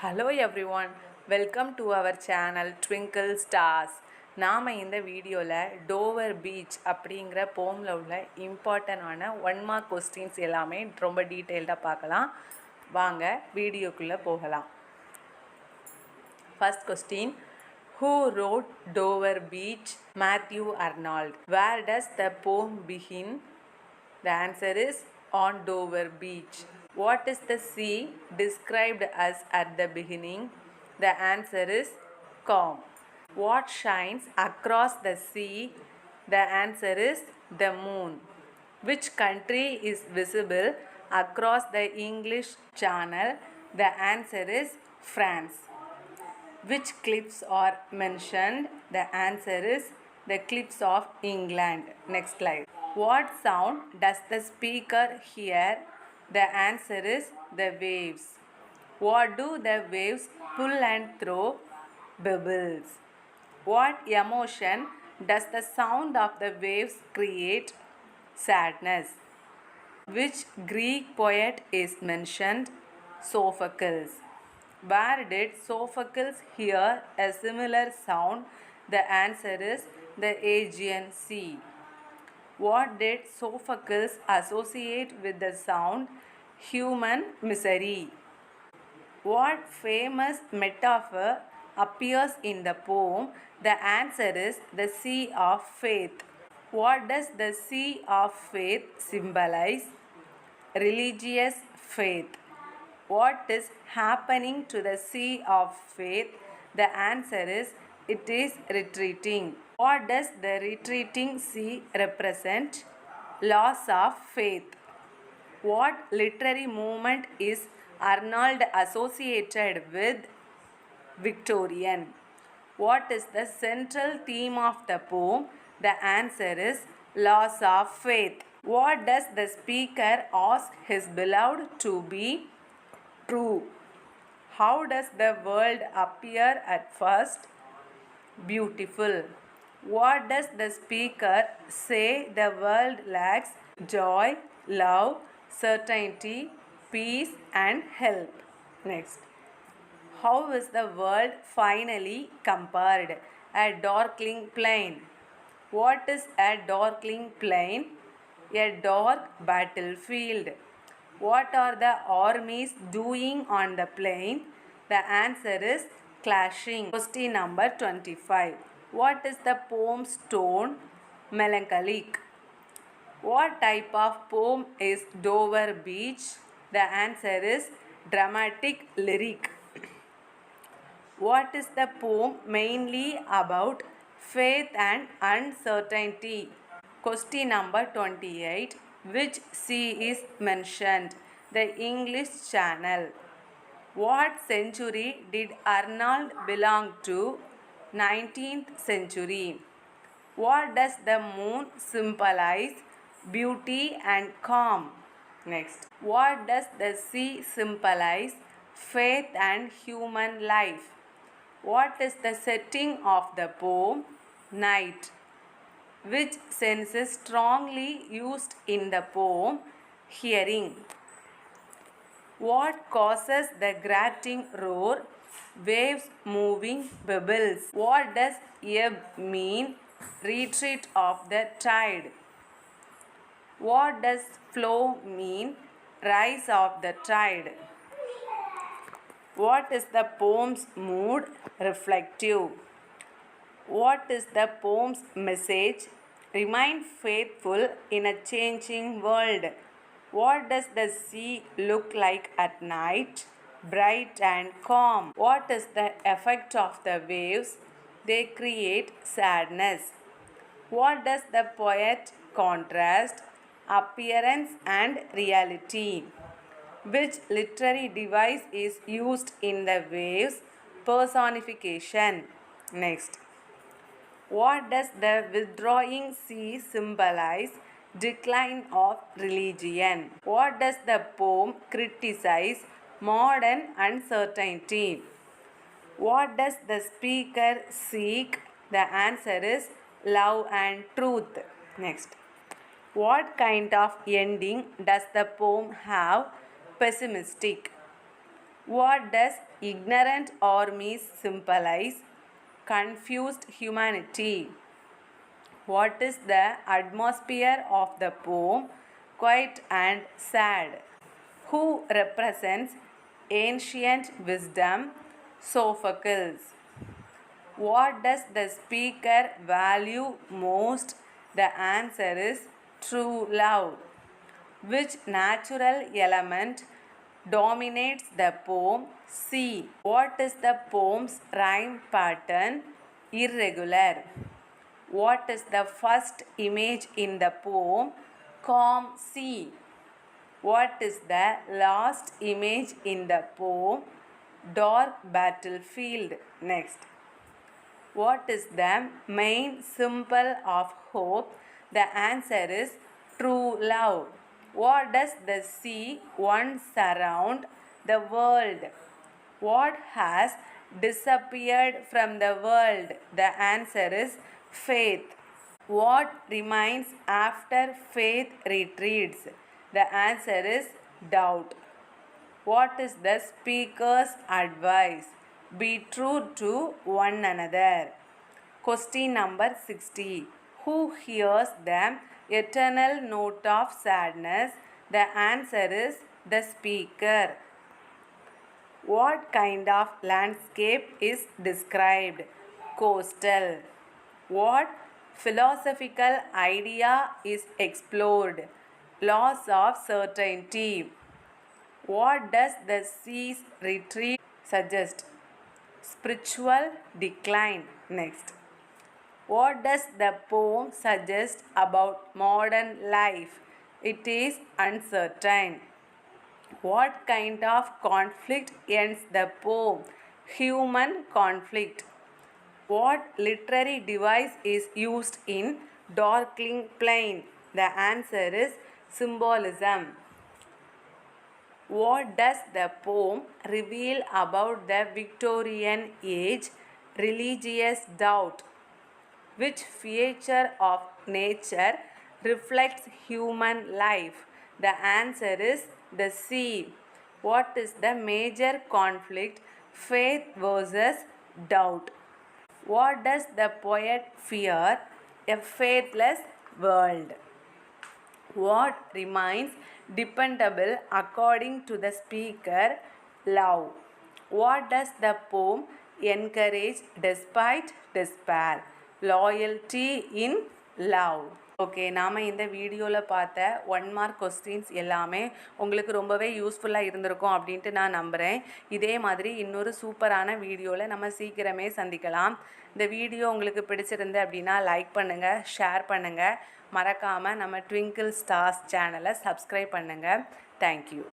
Hello everyone, welcome to our channel Twinkle Stars. நாம் இந்த வீடியோவில் டோவர் பீச் அப்படிங்கிற போமில் உள்ள இம்பார்ட்டண்டான 1 மார்க் கொஸ்டின்ஸ் எல்லாமே ரொம்ப டீட்டெயில்டாக பார்க்கலாம். வாங்க வீடியோக்குள்ளே போகலாம். First question, who wrote Dover Beach? Matthew Arnold. Where does the poem begin? The answer is on Dover Beach. What is the sea described as at the beginning? The answer is calm. What shines across the sea? The answer is the moon. Which country is visible across the English Channel? The answer is France. Which cliffs are mentioned? The answer is the cliffs of England. Next slide. What sound does the speaker hear? The answer is the waves. What do the waves pull and throw? Bubbles. What emotion does the sound of the waves create? Sadness. Which Greek poet is mentioned? Sophocles. Where did Sophocles hear a similar sound? The answer is the Aegean Sea. What did Sophocles associate with the sound? Human misery. What famous metaphor appears in the poem? The answer is the sea of faith. What does the sea of faith symbolize? Religious faith. What is happening to the sea of faith? The answer is it is retreating. What does the retreating sea represent? Loss of faith. What literary movement is Arnold associated with? Victorian. What is the central theme of the poem? The answer is loss of faith. What does the speaker ask his beloved to be? True. How does the world appear at first? Beautiful. What does the speaker say the world lacks? Joy, love, certainty, peace and help. Next. How is the world finally compared? A darkling plain. What is a darkling plain? A dark battlefield. What are the armies doing on the plain? The answer is clashing. Question number 25. What is the poem's tone? Melancholic. What type of poem is Dover Beach? The answer is dramatic lyric. What is the poem mainly about? Faith and uncertainty. Question number 28. Which sea is mentioned? The English Channel. What century did Arnold belong to? 19th century. What does the moon symbolize? Beauty and calm. Next. What does the sea symbolize? Faith and human life. What is the setting of the poem? Night. Which sense is strongly used in the poem? Hearing. What causes the grating roar? Waves moving bubbles. What does ebb mean? Retreat of the tide. What does flow mean? Rise of the tide. What is the poem's mood? Reflective. What is the poem's message? Remain faithful in a changing world. What does the sea look like at night? Bright and calm. What is the effect of the waves? They create sadness. What does the poet contrast? Appearance and reality. Which literary device is used in the waves? Personification. Next. What does the withdrawing sea symbolize? Decline of religion. What does the poem criticize? Modern uncertainty. What does the speaker seek? The answer is love and truth. Next. What kind of ending does the poem have? Pessimistic. What does ignorant armies symbolize? Confused humanity. What is the atmosphere of the poem? Quiet and sad. Who represents ancient wisdom? Sophocles. What does the speaker value most? The answer is true love. Which natural element dominates the poem? Sea. What is the poem's rhyme pattern? Irregular. What is the first image in the poem? Calm sea. What is the last image in the poem? Dark battlefield. Next. What is the main symbol of hope? The answer is true love. What does the sea once surround? The world. What has disappeared from the world? The answer is faith. What remains after faith retreats? The answer is doubt. What is the speaker's advice? Be true to one another. Question number 60. Who hears the eternal note of sadness? The answer is the speaker. What kind of landscape is described? Coastal. What philosophical idea is explored? Laws of certainty. What does the sea's retreat suggest? Spiritual decline. Next. What does the poem suggest about modern life? It is uncertain. What kind of conflict ends the poem? Human conflict. What literary device is used in darkling plain? The answer is symbolism. What does the poem reveal about the Victorian age? Religious doubt. Which feature of nature reflects human life? The answer is the sea. What is the major conflict? Faith versus doubt. What does the poet fear? A faithless world. What remains dependable according to the speaker? Love. What does the poem encourage despite despair? Loyalty in love. Okay, நாம் இந்த வீடியோவில் பார்த்த 1 mark questions எல்லாமே உங்களுக்கு ரொம்பவே யூஸ்ஃபுல்லாக இருந்திருக்கும் அப்படின்ட்டு நான் நம்புகிறேன். இதே மாதிரி இன்னொரு சூப்பரான வீடியோவில் நம்ம சீக்கிரமே சந்திக்கலாம். இந்த வீடியோ உங்களுக்கு பிடிச்சிருந்து அப்படின்னா லைக் பண்ணுங்கள், ஷேர் பண்ணுங்கள். மறக்காமல் நம்ம ட்விங்கிள் ஸ்டார்ஸ் சேனலை சப்ஸ்கிரைப் பண்ணுங்கள். தேங்க்யூ.